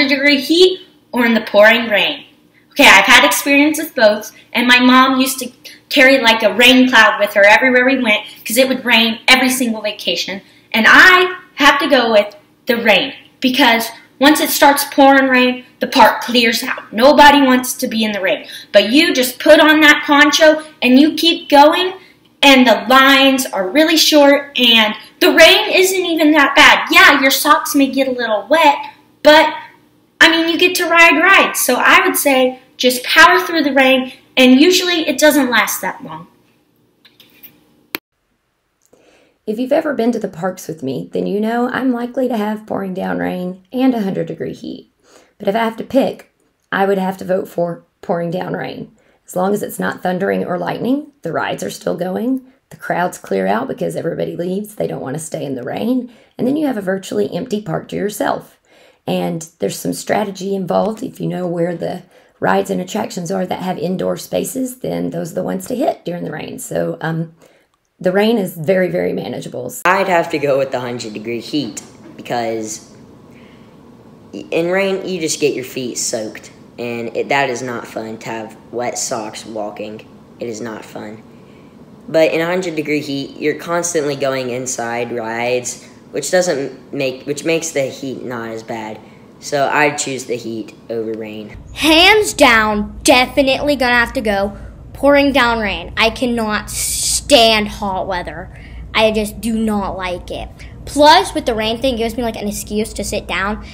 100-degree heat or in the pouring rain. Okay, I've had experience with both, and my mom used to carry like a rain cloud with her everywhere we went because it would rain every single vacation. And I have to go with the rain because once it starts pouring rain, the park clears out. Nobody wants to be in the rain. But you just put on that poncho and you keep going, and the lines are really short, and the rain isn't even that bad. Yeah, your socks may get a little wet, but I mean, you get to ride rides. So I would say just power through the rain, and usually it doesn't last that long. If you've ever been to the parks with me, then you know I'm likely to have pouring down rain and 100-degree heat. But if I have to pick, I would have to vote for pouring down rain. As long as it's not thundering or lightning, the rides are still going, the crowds clear out because everybody leaves, they don't want to stay in the rain, and then you have a virtually empty park to yourself. And there's some strategy involved. If you know where the rides and attractions are that have indoor spaces, then those are the ones to hit during the rain. So the rain is very, very manageable. I'd have to go with the 100-degree heat because in rain, you just get your feet soaked. And that is not fun to have wet socks walking. It is not fun. But in 100-degree heat, you're constantly going inside rides, which makes the heat not as bad. So I'd choose the heat over rain. Hands down, definitely gonna have to go pouring down rain. I cannot stand hot weather. I just do not like it. Plus, with the rain thing, it gives me like an excuse to sit down.